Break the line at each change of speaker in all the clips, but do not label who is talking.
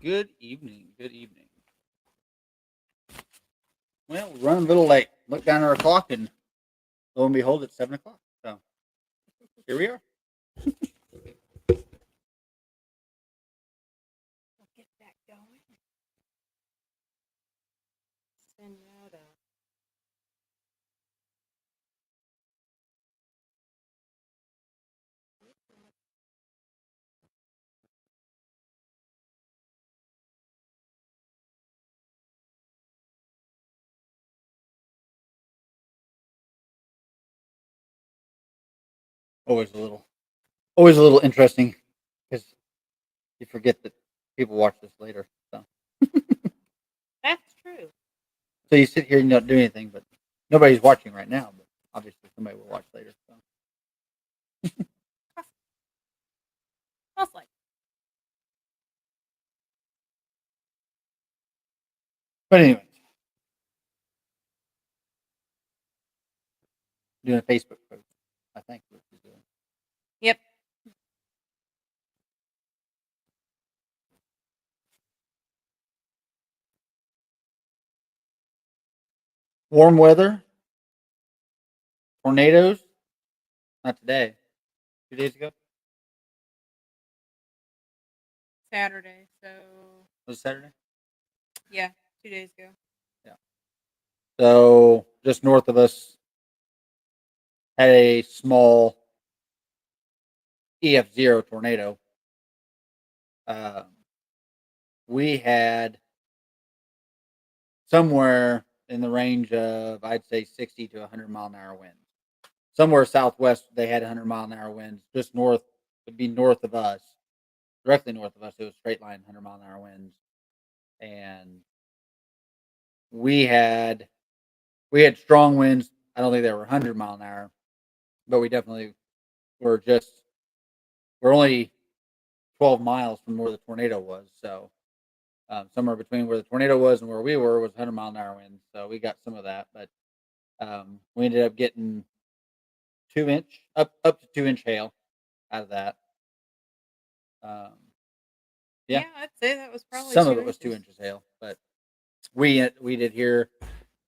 Good evening. Good evening. Well, we're running a little late. Look down at our clock, and lo and behold, it's 7 o'clock. So here we are.
We'll get that going. Send out a
Always always a little interesting because you forget that people watch this later.
That's true.
So you sit here and you don't do anything, but nobody's watching right now. But obviously, somebody will watch later. So.
Most like
But anyway, doing a Facebook post, I think. What she's doing.
Yep.
Warm weather, tornadoes. Not today. 2 days ago.
Saturday. So
Was it Saturday?
yeah, 2 days ago.
Yeah. So just north of us had a small EF0 tornado. Um, we had somewhere in the range of, I'd say, 60 to 100 mile an hour winds. Somewhere southwest, they had 100 mile an hour winds. Just north would be north of us, directly north of us. It was straight line 100 mile an hour winds, and we had we had strong winds. I don't think they were 100 mile an hour, but we definitely were just we're only 12 miles from where the tornado was. So somewhere between where the tornado was and where we were was 100 mile an hour wind. So we got some of that, but we ended up getting 2 inch up to 2 inch hail out of that. Um, yeah,
Yeah, I'd say that was probably
some of
two
it was
inches.
2 inches hail, but we did here.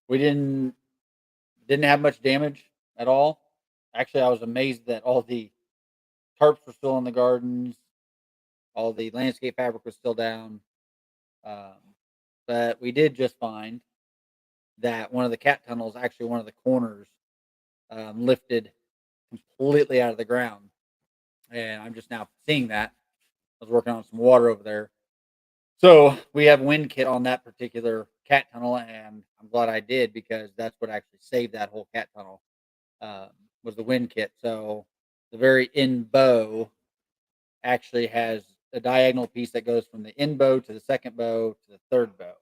We didn't have much damage at all. Actually, I was amazed that all the tarps were still in the gardens. All the landscape fabric was still down. Um, but we did just find that one of the cat tunnels, actually one of the corners, lifted completely out of the ground. And I'm just now seeing that. I was working on some water over there. So we have wind kit on that particular cat tunnel, and I'm glad I did because that's what actually saved that whole cat tunnel um, was the wind kit. So the very end bow actually has a diagonal piece that goes from the end bow to the second bow to the third bow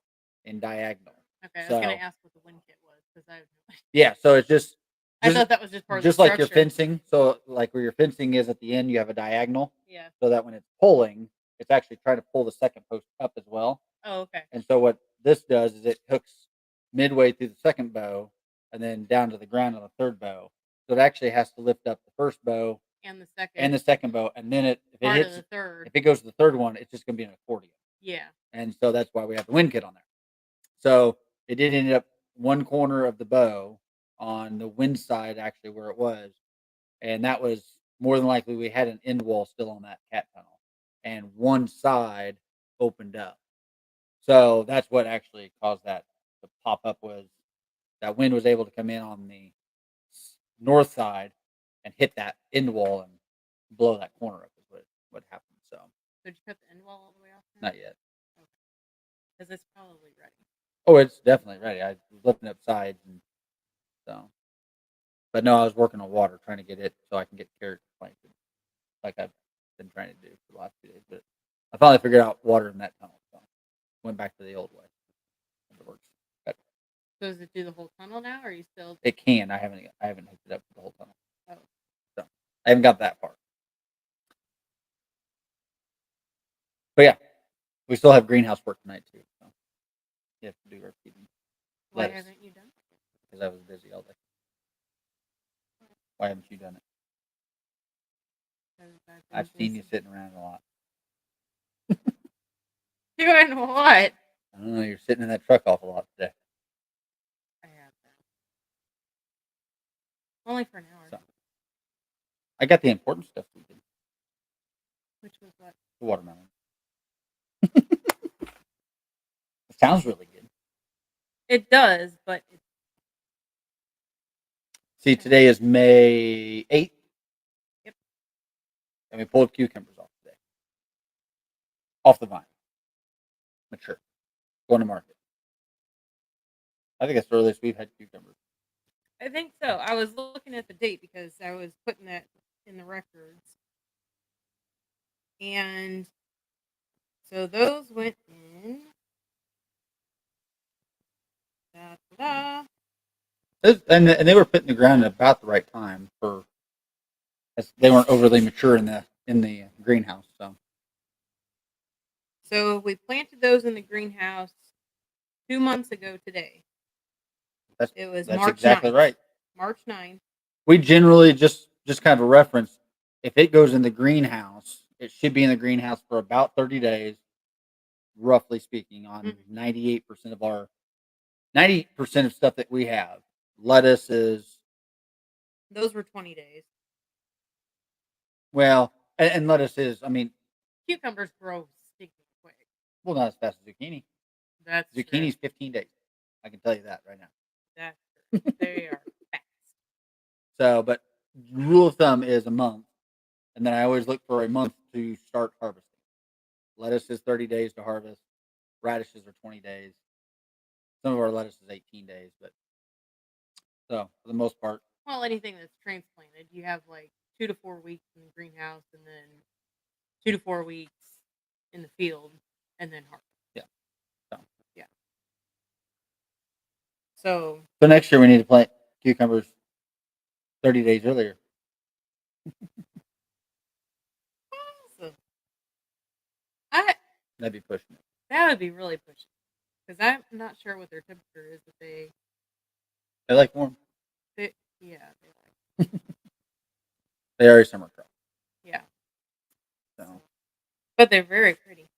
in diagonal.
Okay, I was
So
gonna ask what the wind kit was because
yeah, so it's
I thought that was just part of the
just like your
structure.
fencing. So like where your fencing is at the end, you have a diagonal.
Yeah.
So that when it's pulling, it's actually trying to pull the second post up as well.
Oh, okay.
And so what this does is it hooks midway through the second bow and then down to the ground on the third bow. So it actually has to lift up the first bow
And the
second bow, and then if it
part
hits
of the third.
if it goes to the third one, it's just going to be an accordion.
Yeah.
And so that's why we have the wind kit on there. So it did end up one corner of the bow on the wind side, actually where it was, and that was more than likely we had an end wall still on that cat tunnel, and one side opened up. So that's what actually caused that to pop up was that wind was able to come in on the north side and hit that end wall and blow that corner up is what happened. So
Did you cut the end wall all the way off?
not yet.
Okay. Because it's probably ready.
Oh, it's definitely ready. I was lifting up sides and so, but no, I was working on water trying to get it so I can get carrots planted, like I've been trying to do for the last 2 days. But I finally figured out water in that tunnel, so went back to the old way. It works better.
So does it do the whole tunnel now, or are you still?
It can. I haven't hooked it up for the whole tunnel.
Oh.
So I haven't got that far. But yeah, we still have greenhouse work tonight too. So you have to do our feeding.
Why
Lettuce.
haven't you done it?
Because I was busy all day. Why haven't you done it?
'Cause I've been
I've seen
busy.
you sitting around a lot.
Doing what?
I don't know. You're sitting in that truck awful lot today.
I have that. Only for an hour.
So I got the important stuff we did.
Which was what?
The watermelon. It sounds really good.
It does, but it's
See, today is May 8th.
Yep.
And we pulled cucumbers off today. Off the vine. Mature. Going to market. I think that's the earliest we've had cucumbers.
I think so. I was looking at the date because I was putting that in the records. And so those went in. Da, da, da.
And they were put in the ground at about the right time for, as they weren't overly mature in the greenhouse.
So we planted those in the greenhouse 2 months ago today. It was
That's
March
exactly
9th.
right.
March 9th.
We generally just kind of a reference. If it goes in the greenhouse, it should be in the greenhouse for about 30 days, roughly speaking, on 98% of our 90% of stuff that we have. Lettuce is
Those were 20 days.
well, and lettuce is. I mean,
Cucumbers grow stinking quick.
well, not as fast as zucchini.
That's
Zucchini's
true.
15 days. I can tell you that right now.
That's true. They are fast.
So, but rule of thumb is a month, and then I always look for a month to start harvesting. Lettuce is 30 days to harvest. Radishes are 20 days. Some of our lettuce is 18 days, but so for the most part,
Well, anything that's transplanted, you have like 2 to 4 weeks in the greenhouse and then 2 to 4 weeks in the field and then harvest.
yeah. So,
Yeah. So
so next year we need to plant cucumbers 30 days earlier.
awesome. I
That'd be pushing it.
That would be really pushing because I'm not sure what their temperature is, but
They like warm.
yeah, they like
They are a summer crop.
yeah.
So
But they're very pretty.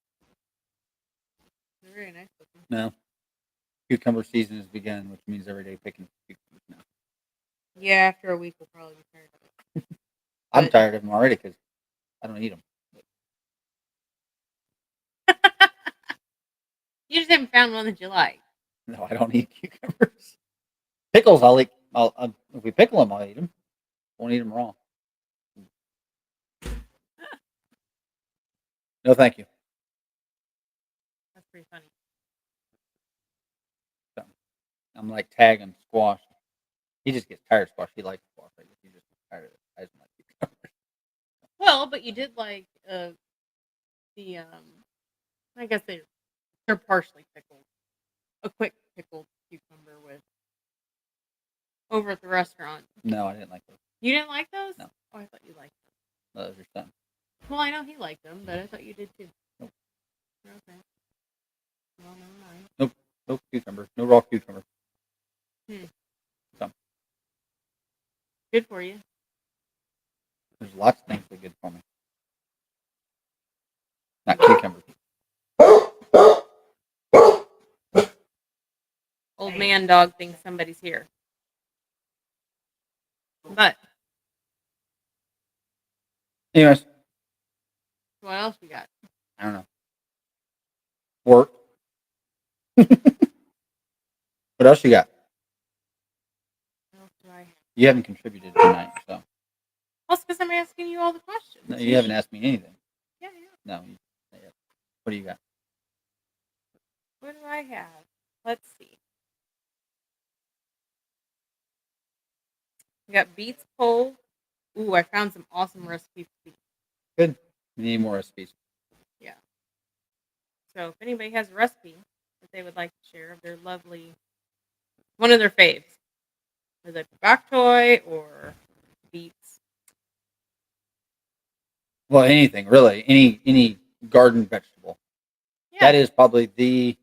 They're very nice looking.
no, cucumber season has begun, which means every day picking cucumbers now.
Yeah, after a week we'll probably be tired of it.
I'm tired of them already because I don't eat them.
You just haven't found one that you like.
No, I don't eat cucumbers. Pickles, I'll eat. If we pickle them, I'll eat them. Won't eat them raw. No, thank you.
That's pretty funny.
So, I'm like tagging squash. He just gets tired of squash. He likes squash. He just gets tired of it. I just like cucumbers.
Well, but you did like the I guess they're partially pickled. A quick pickled cucumber with over at the restaurant.
No, I didn't like those.
You didn't like those?
No.
Oh, I thought you liked them.
No, those are son.
Well, I know he liked them, but I thought you did too.
Nope.
Okay. Well, never mind.
Nope. No cucumber. No raw cucumber. So,
Good for you.
there's lots of things that are good for me. Not cucumbers.
Old man dog thinks somebody's here. But
Anyways,
what else we got?
I don't know. Work. What else you got?
What else do I have?
You haven't contributed tonight, so.
Well, it's because I'm asking you all the questions.
No, you haven't asked me anything.
Yeah.
No. What do you got?
What do I have? Let's see. We got beets cold. Ooh, I found some awesome recipes for beets.
Good. We need more recipes.
Yeah. So if anybody has a recipe that they would like to share of their lovely, one of their faves, whether it's bok choy or beets.
Well, anything really. Any garden vegetable.
Yeah.
That is probably the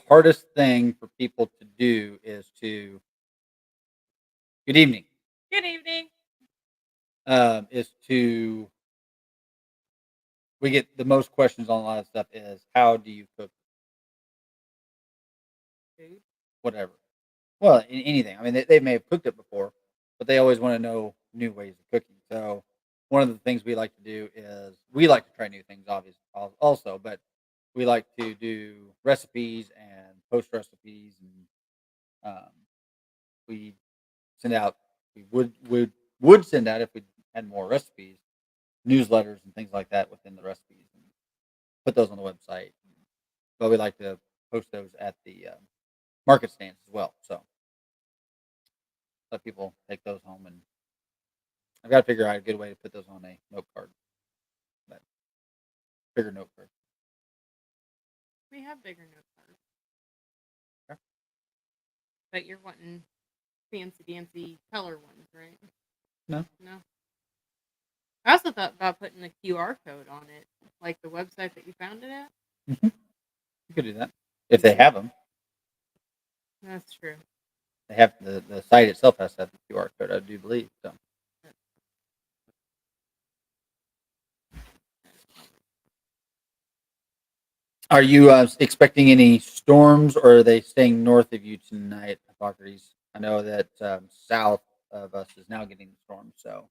hardest thing for people to do is to. Good evening.
Good evening.
Is to we get the most questions on a lot of stuff is how do you cook
Food.
whatever. Well, anything. I mean, they may have cooked it before, but they always want to know new ways of cooking. So one of the things we like to do is we like to try new things, obviously, also, but we like to do recipes and post recipes, and we send out. We would send out if we had more recipes, newsletters and things like that within the recipes, and put those on the website. But we like to post those at the market stands as well. So let people take those home, and I've got to figure out a good way to put those on a note card, but bigger note card.
We have bigger note cards,
Okay.
but you're wanting fancy dancy color ones, right?
No,
No. I also thought about putting a QR code on it, like the website that you found it at.
you could do that if they have them.
That's true.
They have the site itself has to have the QR code, I do believe. So, are you expecting any storms, or are they staying north of you tonight, Hippocrates? I know that south of us is now getting the storm. So,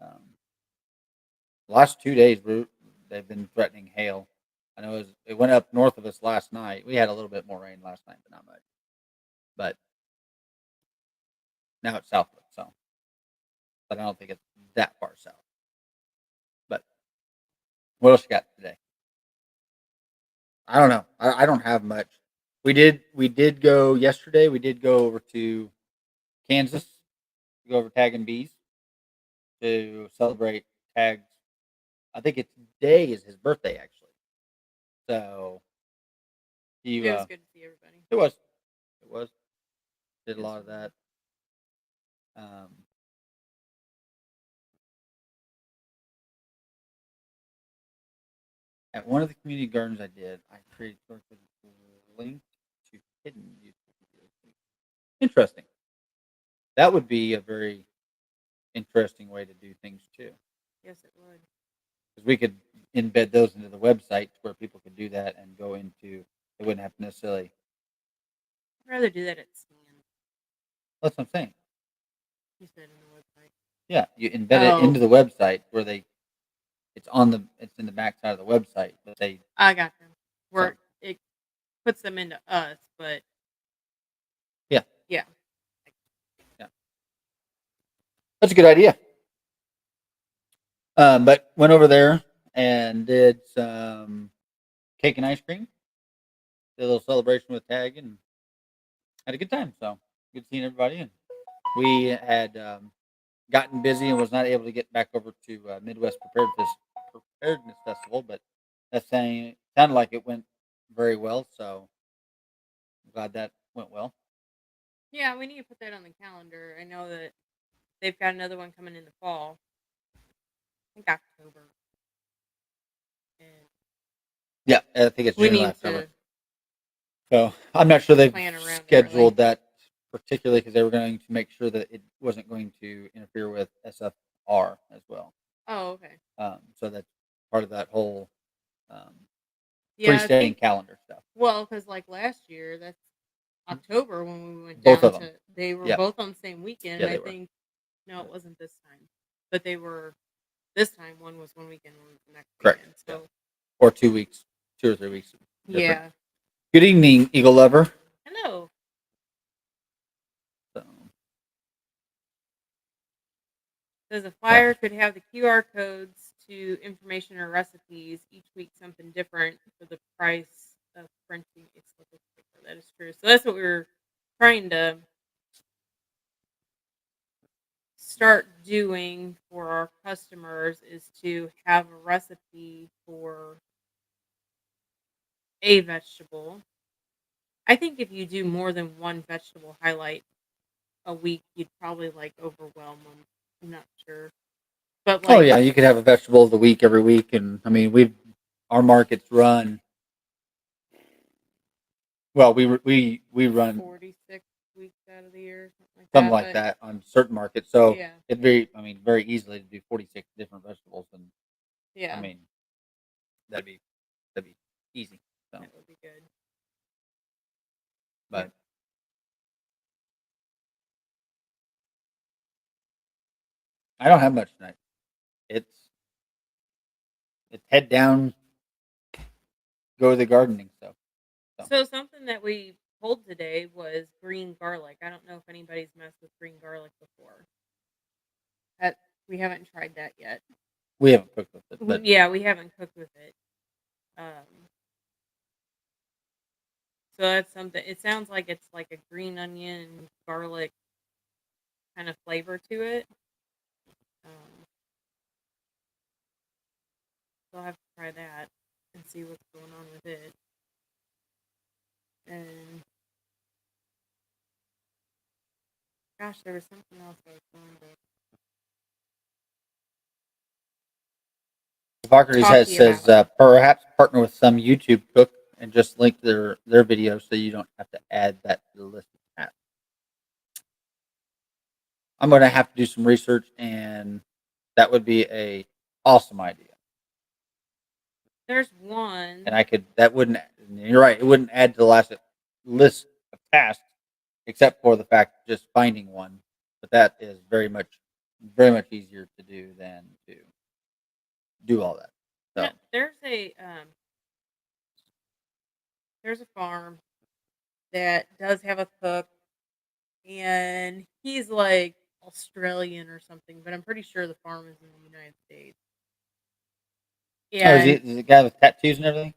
um, the last 2 days they've been threatening hail. I know it went up north of us last night. We had a little bit more rain last night, but not much. But now it's south of us, so but I don't think it's that far south. But what else you got today? I don't know. I don't have much. We did go yesterday. We did go over to Kansas to go over tagging bees to celebrate Tag's. I think it's day is his birthday actually. So he
It was good to see everybody.
it was did a
Yes,
lot of
it was.
that. Um, at one of the community gardens I did, I created sort of linked to hidden YouTube videos. Interesting. That would be a very interesting way to do things too,
Yes, it would.
because we could embed those into the website where people could do that and go into. They wouldn't have to necessarily.
I'd rather do that at Stan.
That's what I'm saying.
You said in the website.
Yeah, you embed it into the website where it's in the back side of the website, but they
I got them.
so
Where it puts them into us, but
yeah,
yeah.
yeah, that's a good idea. But went over there and did some cake and ice cream, did a little celebration with Tag, and had a good time. So good seeing everybody. And we had gotten busy and was not able to get back over to Midwest Preparedness Festival, but that saying sounded like it went very well. So I'm glad that went well.
Yeah, we need to put that on the calendar. I know that they've got another one coming in the fall. I think October. And
Yeah, I think it's
we
June or
need
October.
to
So I'm not sure they've
plan around it,
scheduled
really.
that particularly because they were going to make sure that it wasn't going to interfere with SFR as well.
Oh, okay.
So that's part of that whole um,
Yeah, I
freestanding
think,
calendar stuff.
well, because like last year, that's October when we went
Both
down
of them.
to, they were
Yeah,
both on the same weekend.
yeah,
And I
they were.
think, no, it wasn't this time. But they were, this time, one was one weekend, one was the next
Correct.
weekend.
Yeah,
So,
or 2 weeks, 2 or 3 weeks different.
yeah.
Good evening, Eagle Lover.
Hello.
So,
Says a
yeah.
flyer could have the QR codes to information or recipes, each week something different for the price of printing a slip of paper. That is true. So that's what we were trying to start doing for our customers is to have a recipe for a vegetable. I think if you do more than one vegetable highlight a week, you'd probably like overwhelm them. I'm not sure. But
Oh
like
yeah, you could have a vegetable of the week every week, and I mean our markets run well. We run
46 weeks out of the year, something like
something
that.
like
But
that on certain markets. So
yeah,
it very easily to do 46 different vegetables, and I
yeah.
mean that'd be easy. So,
That would be good.
but I don't have much tonight. It's head down, go to the gardening stuff.
So something that we pulled today was green garlic. I don't know if anybody's messed with green garlic before. That we haven't tried that yet.
We haven't cooked with it, but
Yeah, we haven't cooked with it. So that's something. It sounds like it's like a green onion garlic kind of flavor to it. Um, so I'll have to try that and see what's going on with it. And gosh, there was something else I was going
Hippocrates
talk to you
says
about.
perhaps partner with some YouTube cook and just link their videos so you don't have to add that to the list of apps. I'm going to have to do some research, and that would be a awesome idea.
There's one.
And I could that wouldn't. You're right. It wouldn't add to the list of tasks, except for the fact of just finding one. But that is very much easier to do than to do all that. So
No, there's a farm that does have a cook, and he's like Australian or something, but I'm pretty sure the farm is in the United States.
oh,
And
is it a guy with tattoos and everything?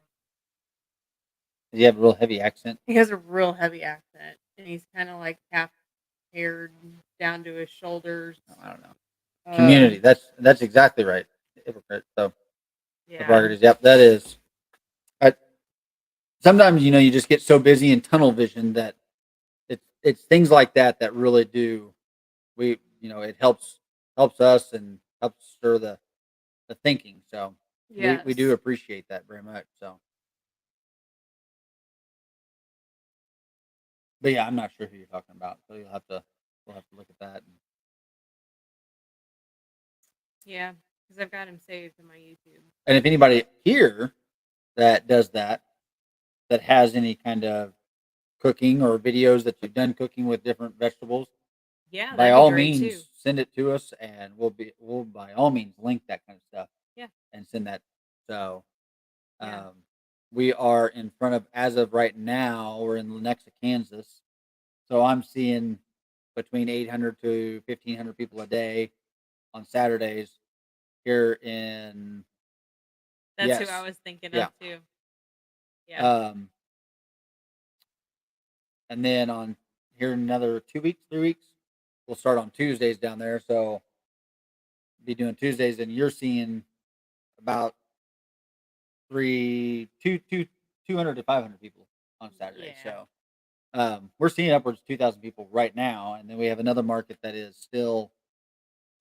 Does he have a real heavy accent?
he has a real heavy accent, and he's kind of like half haired down to his shoulders.
Oh, I don't know.
Uh,
Community. That's exactly right. Hypocrite. So
yeah,
Hippocrates. Yep, that is. I, sometimes you just get so busy in tunnel vision that it's things like that that really do. It helps us and helps stir the thinking. So we do
yes,
appreciate that very much. So, but yeah, I'm not sure who you're talking about. So we'll have to look at that.
yeah, because I've got him saved in my YouTube.
And if anybody here that does that has any kind of cooking or videos that you've done cooking with different vegetables,
Yeah,
by
that'd be
all
great too.
means send it to us, and we'll by all means link that kind of stuff
Yeah,
and send that. So
yeah,
um, we are in front of, as of right now, we're in Lenexa, Kansas. So I'm seeing between 800 to 1,500 people a day on Saturdays here in,
that's who I
yes,
was thinking of
yeah.
too. Yeah,
Um, and then on here in another 2 weeks, 3 weeks, we'll start on Tuesdays down there. So be doing Tuesdays, and you're seeing about three, two, two, 200 to 500 people on Saturday.
yeah,
So we're seeing upwards of 2,000 people right now, and then we have another market that is still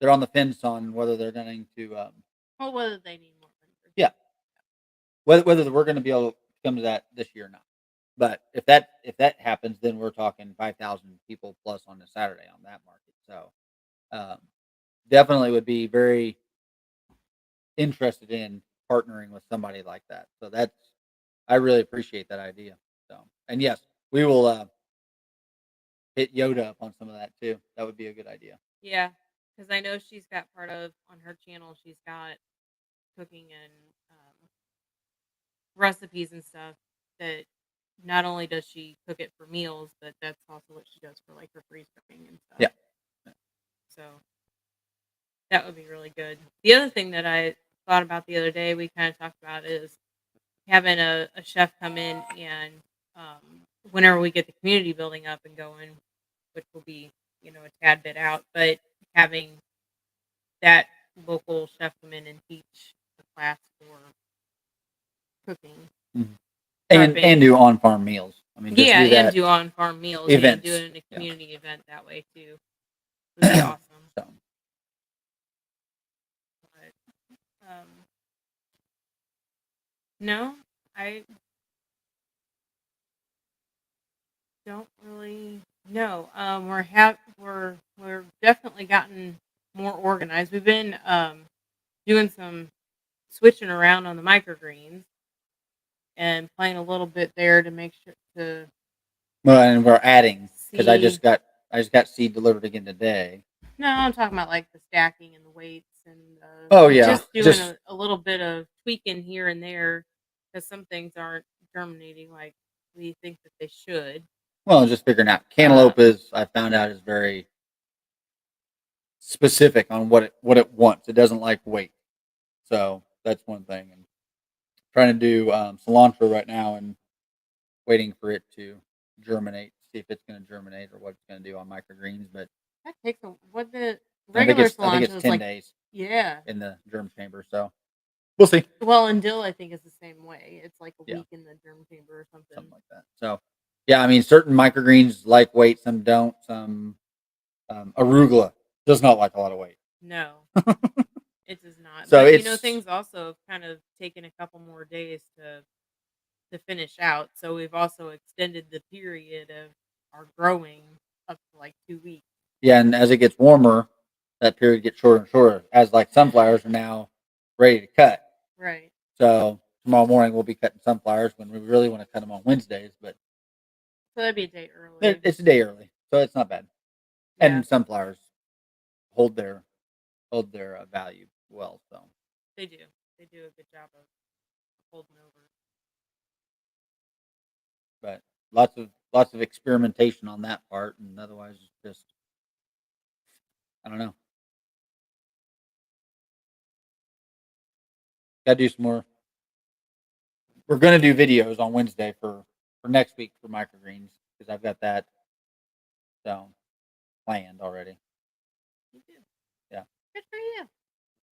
they're on the fence on whether they're going to
well, whether they need more vendors.
yeah, whether we're going to be able to come to that this year or not. But if that happens, then we're talking 5,000 people plus on the Saturday on that market. So um, definitely would be very interested in partnering with somebody like that. So that's I really appreciate that idea. So and yes, we will hit Yoda up on some of that too. That would be a good idea.
Yeah, because I know she's got part of on her channel. She's got cooking and recipes and stuff that not only does she cook it for meals, but that's also what she does for like her freeze cooking and stuff.
Yeah.
So that would be really good. The other thing that I thought about the other day, we kind of talked about is having a chef come in and whenever we get the community building up and going, which will be, a tad bit out, but having that local chef come in and teach a class for cooking,
Mhm. And
prepping.
do on farm meals. I mean, just
Yeah,
do
and
that
do on farm meals. Yeah, do
events.
it in a
Yeah.
community event that way too. Would be awesome.
So
But no, I don't really know. We're definitely gotten more organized. We've been doing some switching around on the microgreens and playing a little bit there to make sure to
Well, and we're adding because
see.
I just got seed delivered again today.
No, I'm talking about like the stacking and the weights and
Oh yeah,
just doing
just
a little bit of tweaking here and there because some things aren't germinating like we think that they should.
well, just figuring out
Um,
cantaloupe is I found out is very specific on what it wants. It doesn't like weight, so that's one thing. And trying to do cilantro right now and waiting for it to germinate, see if it's going to germinate or what it's going to do on microgreens. But
that takes a what the
I think
regular
it's
cilantro is
10 days
yeah.
in the germ chamber, so we'll see.
Well, and dill I think is the same way. It's like a
Yeah,
week in the germ chamber or something.
something like that. So yeah, I mean, certain microgreens like weight, some don't. Some arugula does not like a lot of weight.
No, it does not.
So
But
it's
things also have kind of taken a couple more days to finish out. So we've also extended the period of our growing up to like 2 weeks.
yeah, and as it gets warmer, that period gets shorter and shorter. As like sunflowers are now ready to cut.
Right.
So tomorrow morning we'll be cutting sunflowers when we really want to cut them on Wednesdays, but
So that'd be a day early.
it's a day early, so it's not bad.
Yeah,
And sunflowers hold their value well. So,
they do. They do a good job of holding over.
but lots of experimentation on that part, and otherwise it's just I don't know. Got to do some more. We're gonna do videos on Wednesday for next week for microgreens because I've got that so planned already.
You do.
Yeah.
Good for you.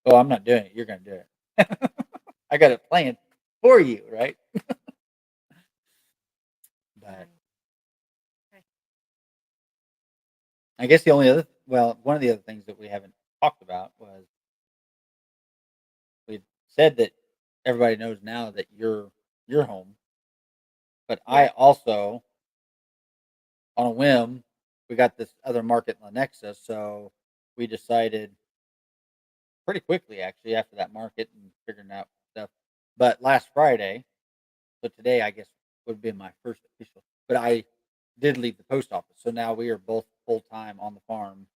Oh, I'm not doing it. You're gonna do it. I got it planned for you, right? But
Okay.
I guess the only other, well, one of the other things that we haven't talked about was we said that everybody knows now that you're home, but I
Yeah.
also, on a whim, we got this other market in Lenexa, so we decided pretty quickly actually after that market and figuring out stuff. But last Friday, so today I guess would be my first official, but I did leave the post office, so now we are both full time on the farm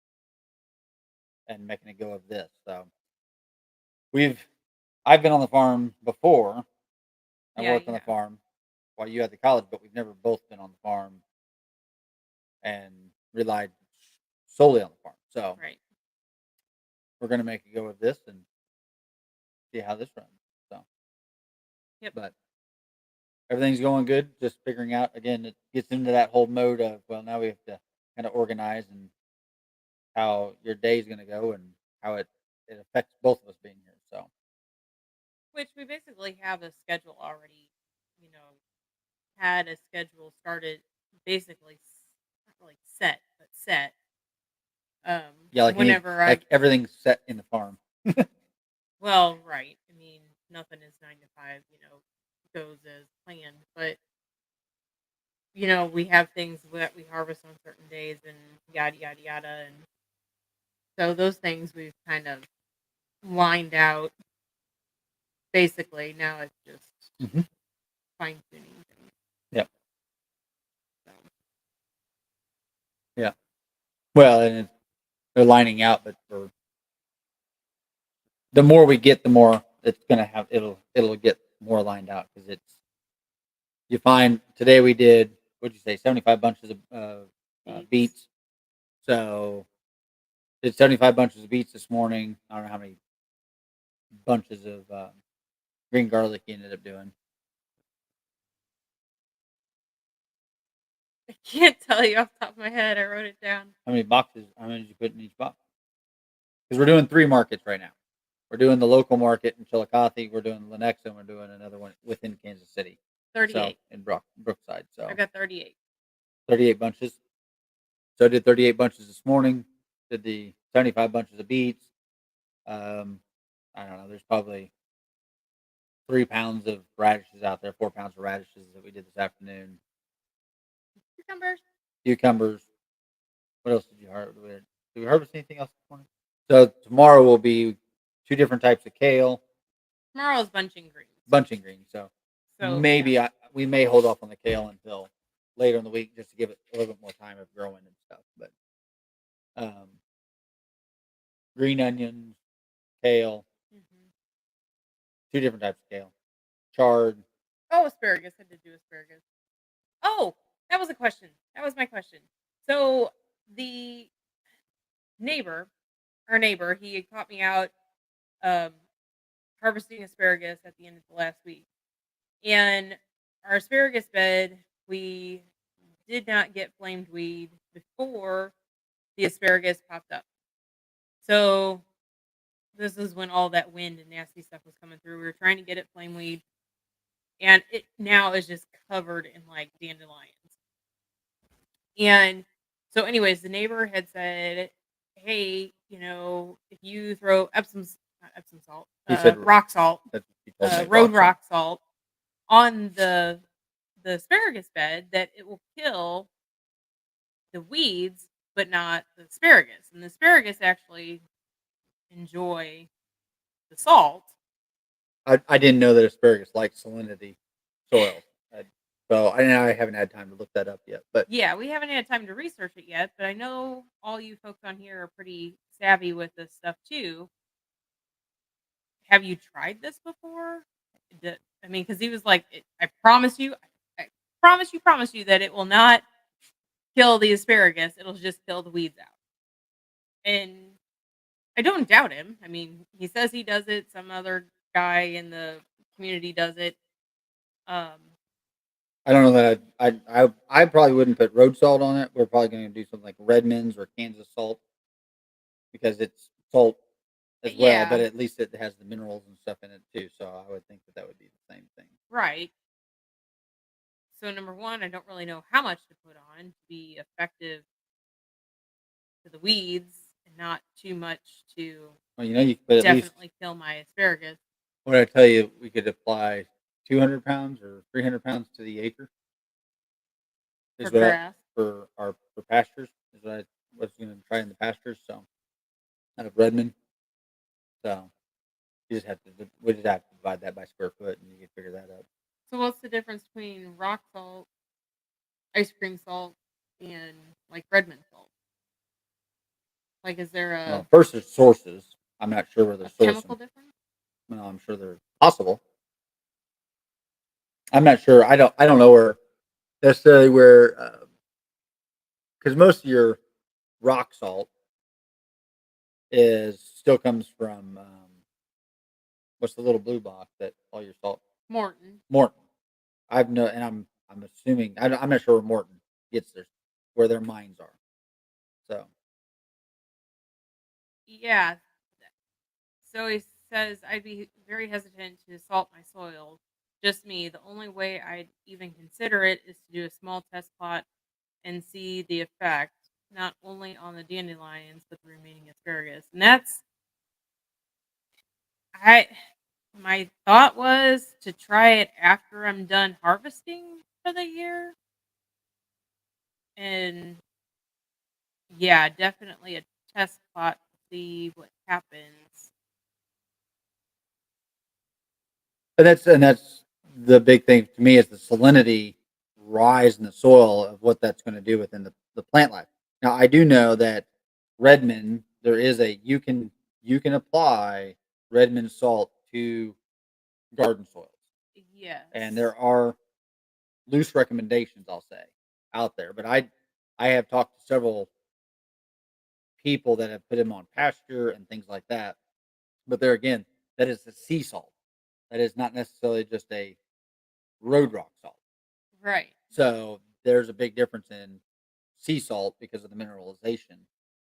and making a go of this. So we've I've been on the farm before. I
Yeah,
worked
you
on the
have.
farm while you had the college, but we've never both been on the farm and relied solely on the farm. So
Right.
we're gonna make a go of this and see how this runs. So,
Yep.
but everything's going good. Just figuring out again. It gets into that whole mode of well, now we have to kind of organize and how your day's gonna go and how it affects both of us being here. So
Which we basically have a schedule already, you know, had a schedule started basically not really set, but set.
yeah, like you need
Whenever I
like everything's set in the farm.
well, right. I mean, nothing is 9 to 5, goes as planned, but we have things that we harvest on certain days and yada yada yada, and so those things we've kind of lined out. Basically, now it's just
Hmm.
fine tuning things.
Yep.
So,
Yeah. Well, and they're lining out, but for the more we get, the more it's gonna have it'll get more lined out because it's you find today we did what'd you say 75 bunches of
beets.
beets. So did 75 bunches of beets this morning. I don't know how many bunches of green garlic you ended up doing.
I can't tell you off the top of my head. I wrote it down.
How many boxes? How many did you put in each box? Because we're doing 3 markets right now. We're doing the local market in Chillicothe. We're doing Lenexa. And we're doing another one within Kansas City. So
38.
in Brookside.
I
So
got 38.
38 bunches. So I did 38 bunches this morning. Did the 75 bunches of beets. Um, I don't know. There's probably 3 pounds of radishes out there. 4 pounds of radishes that we did this afternoon.
Cucumbers.
Cucumbers. What else did you harvest? Did we harvest anything else this morning? So tomorrow will be 2 different types of kale.
Tomorrow's bunching greens.
bunching green. So
So
maybe we may hold off on the kale until later in the week just to give it a little bit more time of growing and stuff. But um, green onions, kale,
Mhm.
two different types of kale, chard.
Oh, asparagus. I did do asparagus. Oh, that was a question. That was my question. So the neighbor, our neighbor, he had caught me out um, harvesting asparagus at the end of the last week, and our asparagus bed, we did not get flamed weed before the asparagus popped up. So this is when all that wind and nasty stuff was coming through. We were trying to get it flame weed, and it now is just covered in like dandelions. And so, anyways, the neighbor had said, "Hey, if you throw not Epsom salt,
He said
rock salt,
that he told me
road
rock salt.
rock salt on the asparagus bed, that it will kill the weeds, but not the asparagus. And the asparagus actually enjoy the salt.
I didn't know that asparagus likes salinity soil. I, so I haven't had time to look that up yet. But
Yeah, we haven't had time to research it yet, but I know all you folks on here are pretty savvy with this stuff too. Have you tried this before? I mean, because he was like, I promise you, promise you that it will not kill the asparagus. It'll just kill the weeds out. And I don't doubt him. I mean, he says he does it. Some other guy in the community does it. Um,
I don't know that I probably wouldn't put road salt on it. We're probably going to do something like Redmond's or Kansas salt because it's salt as well, but
yeah,
at least it has the minerals and stuff in it too. So I would think that would be the same thing.
right. So number one, I don't really know how much to put on to be effective to the weeds and not too much to
Well, you could put at least.
definitely kill my asparagus
What did I tell you? We could apply 200 pounds or 300 pounds to the acre.
for
Is what
grass.
for pastures is what I was going to try in the pastures. So out of Redmond. So you just have to we just have to divide that by square foot, and you can figure that out.
So what's the difference between rock salt, ice cream salt, and like Redmond salt? Like, is there
Well, first there's sources. I'm not sure where they're
a
sourcing.
chemical difference?
Well, I'm sure they're possible. I'm not sure. I don't know where necessarily where because most of your rock salt is still comes from what's the little blue box that all your salt
Morton.
Morton. I've no, and I'm assuming I'm not sure where Morton gets their where their mines are. So
Yeah. So he says I'd be very hesitant to salt my soil. Just me. The only way I'd even consider it is to do a small test plot and see the effect, not only on the dandelions but the remaining asparagus. And that's I my thought was to try it after I'm done harvesting for the year. And yeah, definitely a test plot to see what happens.
and that's the big thing to me is the salinity rise in the soil of what that's going to do within the plant life. Now I do know that Redmond there is a you can apply Redmond salt to garden soils, and
Yes.
there are loose recommendations I'll say out there, but I have talked to several people that have put them on pasture and things like that. But there again, that is a sea salt. That is not necessarily just a road rock salt.
Right.
So there's a big difference in sea salt because of the mineralization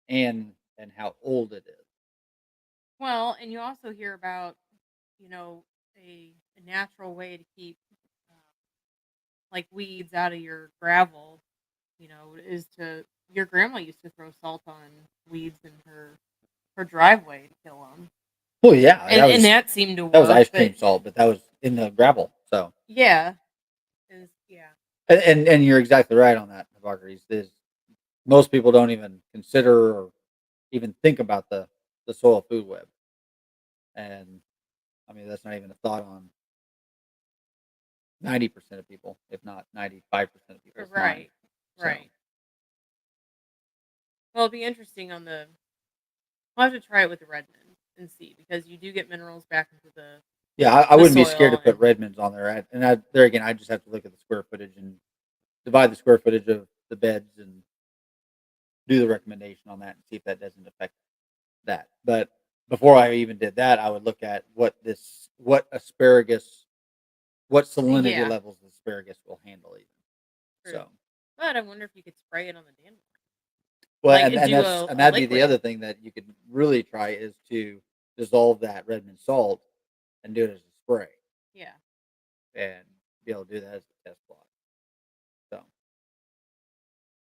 and how old it is.
Well, and you also hear about, you know, a natural way to keep uh, like weeds out of your gravel, is to your grandma used to throw salt on weeds in her driveway to kill them.
Well, yeah,
And that seemed to
that was
work,
ice
but
cream salt, but that was in the gravel. So
yeah, yeah.
and you're exactly right on that, Hippocrates. Is most people don't even consider or even think about the soil food web. And I mean, that's not even a thought on 90% of people, if not 95% of people's mind.
Right.
So,
Right. Well, it'll be interesting on the. I'll have to try it with the Redmond and see because you do get minerals back into the
yeah, I
the
wouldn't be scared to
soil
put
and
Redmonds on there. There again, I just have to look at the square footage and divide the square footage of the beds and do the recommendation on that and see if that doesn't affect that. But before I even did that, I would look at what asparagus, what salinity
yeah,
levels the asparagus will handle even.
true.
So,
But I wonder if you could spray it on the dandelion,
well,
like
and
do
that's and
a
that'd be the
liquid.
other thing that you could really try is to dissolve that Redmond salt and do it as a spray
Yeah.
and be able to do that as a test plot. So,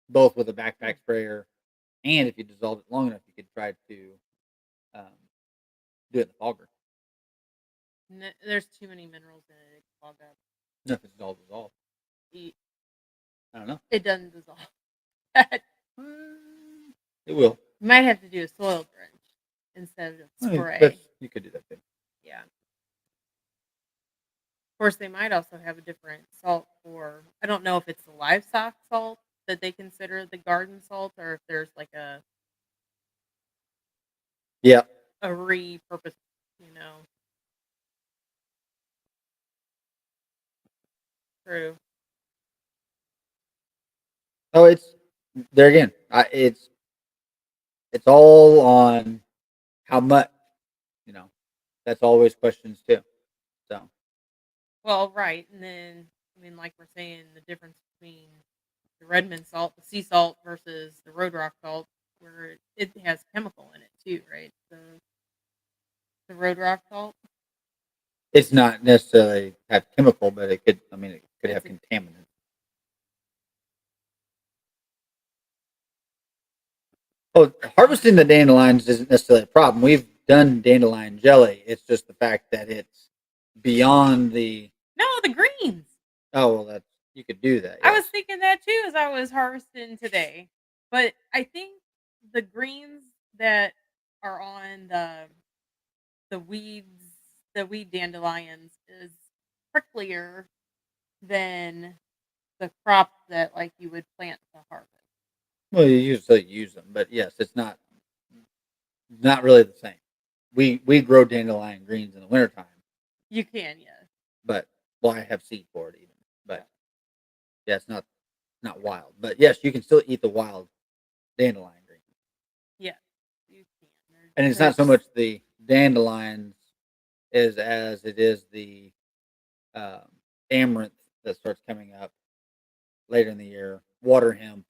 both with a
Hmm.
backpack sprayer and if you dissolve it long enough, you could try to um, do it in the fogger.
There's too many minerals in it. It could clog up.
No, if it's all dissolved.
It,
I don't know.
it doesn't dissolve.
Mm, it will.
You might have to do a soil drench instead of
I mean,
spray.
you could do that too.
Yeah. Of course, they might also have a different salt for. I don't know if it's the livestock salt that they consider the garden salt, or if there's like
Yeah.
a repurpose. You know, true.
Oh, it's there again. It's all on how much. You know, that's always questions too. So
Well, right, and then I mean, like we're saying, the difference between the Redmond salt, the sea salt versus the road rock salt, where it has chemical in it too, right? The road rock salt,
it's not necessarily have chemical, but it could. I mean, it could have
it's a
contaminants. Oh, harvesting the dandelions isn't necessarily a problem. We've done dandelion jelly. It's just the fact that it's beyond the.
no, the greens.
Oh well, that's you could do that.
I was
Yes.
thinking that too as I was harvesting today, but I think the greens that are on the weeds, the weed dandelions, is pricklier than the crop that like you would plant to harvest.
Well, you usually use them, but yes, it's not really the same. We grow dandelion greens in the wintertime,
You can, yes.
but well, I have seed for it even.
Yeah.
But yeah, it's not wild. But yes, you can still eat the wild dandelion green,
Yes, you can.
and it's
They're
not so
just
much the dandelions as it is the um, amaranth that starts coming up later in the year, water hemp,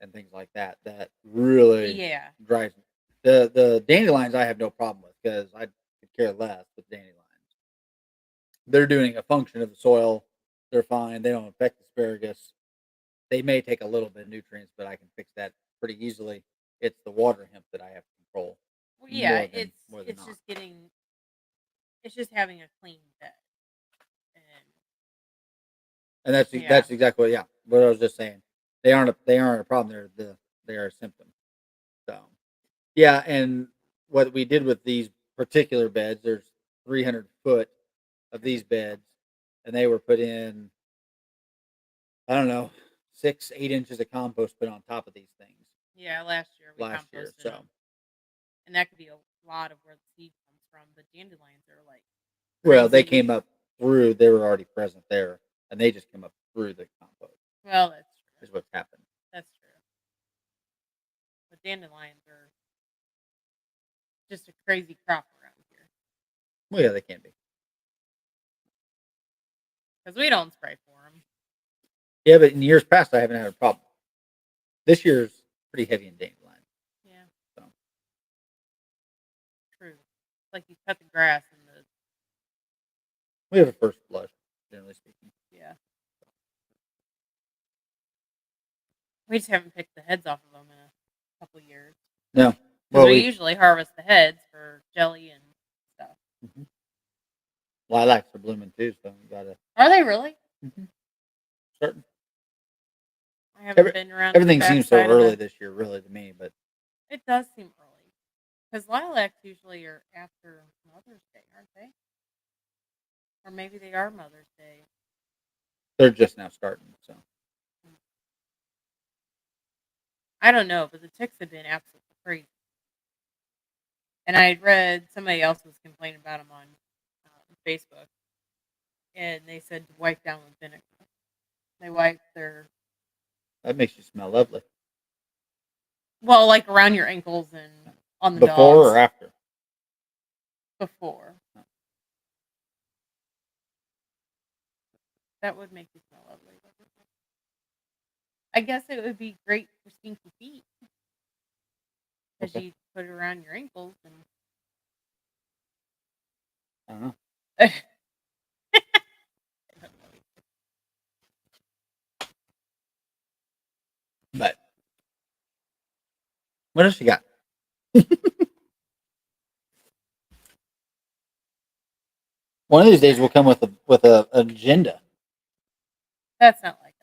and things like that. That really
yeah.
drives me. The dandelions I have no problem with because I could care less with dandelions. They're doing a function of the soil. They're fine. They don't affect asparagus. They may take a little bit of nutrients, but I can fix that pretty easily. It's the water hemp that I have to control
Well, yeah,
more than
it's
not.
just getting it's just having a clean bed. And
And
yeah.
that's exactly what I was just saying. They aren't a problem. They are a symptom. So yeah, and what we did with these particular beds, there's 300 foot of these beds, and they were put in. I don't know, 6 8 inches of compost put on top of these things
Yeah, last year we
last year.
composted
So
them. And that could be a lot of where the seed comes from. The dandelions are like
well, they
crazy.
came up through. They were already present there, and they just came up through the compost.
Well, that's true.
Is what's happened.
That's true. But dandelions are just a crazy crop around here
Well, yeah, they can be.
because we don't spray for them.
Yeah, but in years past, I haven't had a problem. This year's pretty heavy in dandelion.
Yeah,
So
true. It's like you cut the grass and the
we have a first blush, generally speaking.
yeah. We just haven't picked the heads off of them in a couple years
No,
because
well,
we usually harvest the heads for jelly and stuff.
mhm. Lilacs are blooming too, so you gotta
Are they really?
mhm, certain.
I haven't
Every,
been around to the
everything
back
seems so
side of
early
the.
this year, really, to me. But
It does seem early because lilacs usually are after Mother's Day, aren't they? Or maybe they are Mother's Day.
They're just now starting. So
I don't know, but the ticks have been absolutely crazy. And I had read somebody else was complaining about them on Facebook, and they said to wipe down with vinegar. They wipe their
that makes you smell lovely.
like around your ankles and on the
Before
dogs
or after?
before. That would make you smell lovely. I guess it would be great for stinky feet because
Okay.
you put it around your ankles and.
I don't know. But what else you got? One of these days we'll come with a agenda.
That's not like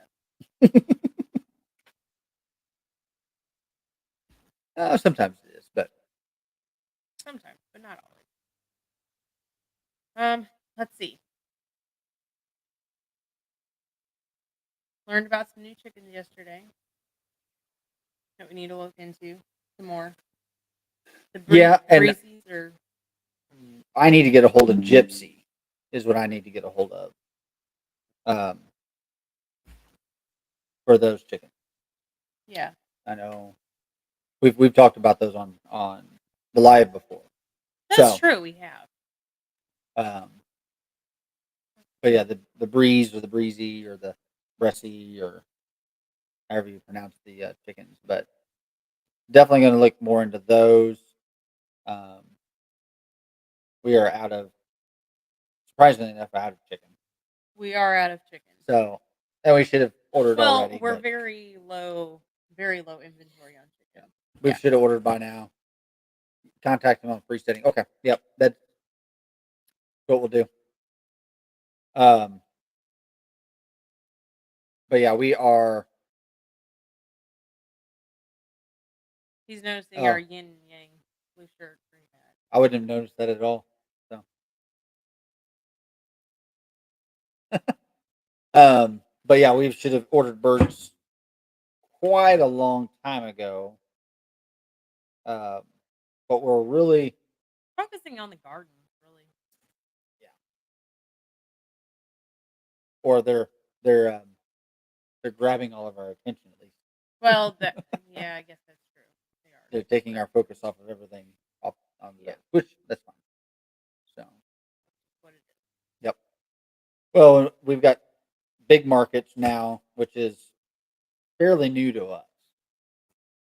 us.
Sometimes it is, but
Sometimes, but not always. Let's see. Learned about some new chickens yesterday that we need to look into some more. The
yeah, and
breezies or
I need to get a hold of Gypsy. Is what I need to get a hold of. For those chickens.
yeah.
I know we've talked about those on the live before.
That's true. We have.
Um, but yeah, the breeze or the breezy or the breasty or however you pronounce the chickens, but definitely going to look more into those. Um, we are out of surprisingly enough out of chicken,
We are out of chicken.
so and we should have ordered already.
We're
but
very low inventory on chicken.
we
Yeah.
should have ordered by now. Contact them on freesetting. Okay, yep, that's what we'll do. Um, but yeah, we are.
He's noticing
Oh,
our yin and yang blue shirt. Pretty bad.
I wouldn't have noticed that at all. So, but yeah, we should have ordered birds quite a long time ago. Um, but we're really,
Focusing on the garden, really.
yeah, or they're grabbing all of our attention at least.
Well, yeah, I guess that's true. They are.
They're taking our focus off of everything off onto
Yeah.
those, which that's fine. So,
What it is.
yep. Well, we've got big markets now, which is fairly new to us.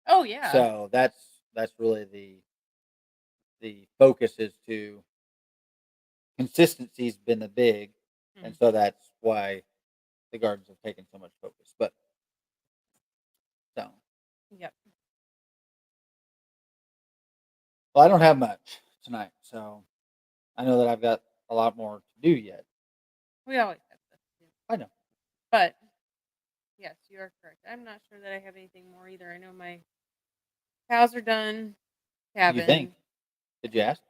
Oh yeah.
So that's really the focus is to consistency's been the big, and so that's why the gardens have taken so much focus. But so,
Yep.
well, I don't have much tonight, so I know that I've got a lot more to do yet.
We always have stuff to do.
I know.
But yes, you are correct. I'm not sure that I have anything more either. I know my cows are done.
You think?
Calvin.
Did you ask?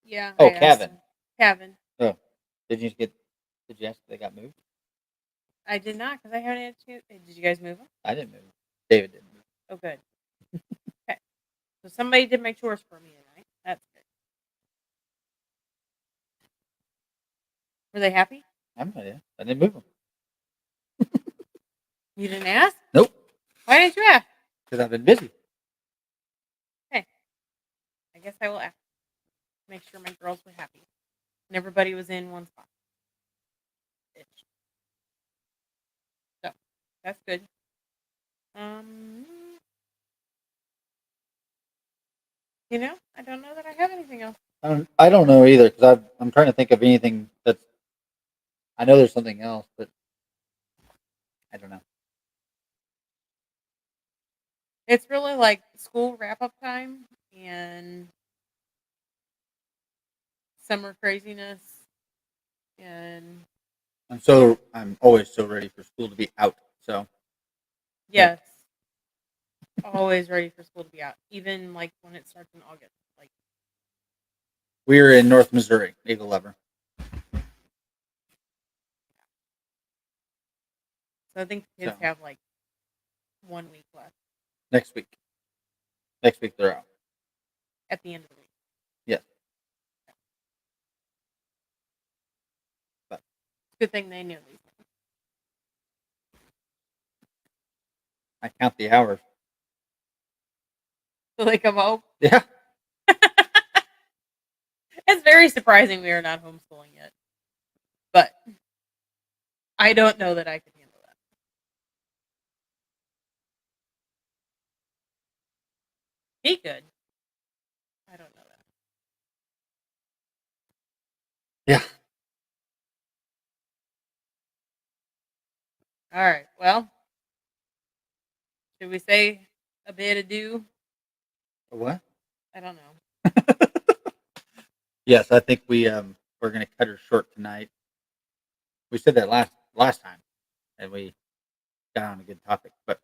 Yeah,
Oh,
I asked
Kevin.
him. Calvin.
Oh, did you get? Did you ask if they got moved?
I did not because I haven't had to. Did you guys move them?
I didn't move. David didn't move.
Oh, good. Okay. So somebody did my chores for me tonight. That's good. Were they happy?
I'm not. Yeah, I didn't move them.
You didn't ask?
Nope,
Why didn't you ask?
because I've been busy.
Okay. I guess I will ask. Make sure my girls were happy. And everybody was in one spot. So that's good. Um, I don't know that I have anything else.
I don't know either because I'm trying to think of anything that's. I know there's something else, but I don't know.
It's really like school wrap up time and summer craziness and
I'm always so ready for school to be out. So
yes, always ready for school to be out. Even like when it starts in August. Like
we're in North Missouri, Eagle Lover.
So I think the kids
So.
have like 1 week left
Next week. Next week they're out.
at the end of the week.
Yes. But
Good thing they knew these things.
I count the hours.
So they come home.
Yeah.
It's very surprising we are not homeschooling yet. But I don't know that I could handle that. He could. I don't know that.
Yeah.
All right. Well, should we say a bit adieu?
What?
I don't know.
Yes, I think we're gonna cut her short tonight. We said that last time, and we got on a good topic. But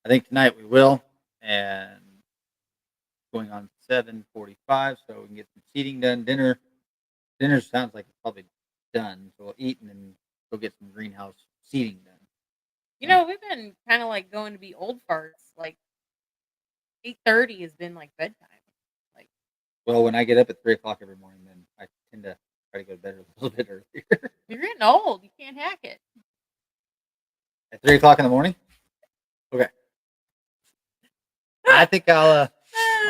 I think tonight we will, and going on 7:45, so we can get some seating done. Dinner sounds like it's probably done, so we'll eat and then go get some greenhouse seating done.
You know, we've been kind of like going to be old farts. Like 8:30 has been like bedtime. Like,
Well, when I get up at 3 o'clock every morning, then I tend to try to go to bed a little bit earlier.
you're getting old. You can't hack it.
At 3 o'clock in the morning. Okay, I think I'll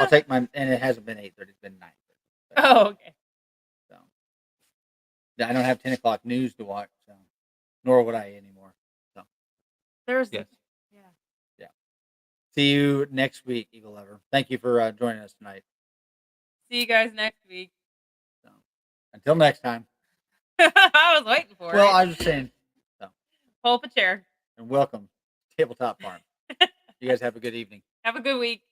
take my, and it hasn't been 8:30; it's been 9:30.
Oh, okay.
So yeah, I don't have 10 o'clock news to watch, so nor would I anymore. So
There's
yes,
yeah.
yeah. See you next week, Eagle Lover. Thank you for joining us tonight.
See you guys next week.
So until next time.
I was waiting for
Well,
it.
I was just saying. So
Pull up a chair.
and welcome to Tabletop Farm. You guys have a good evening.
Have a good week.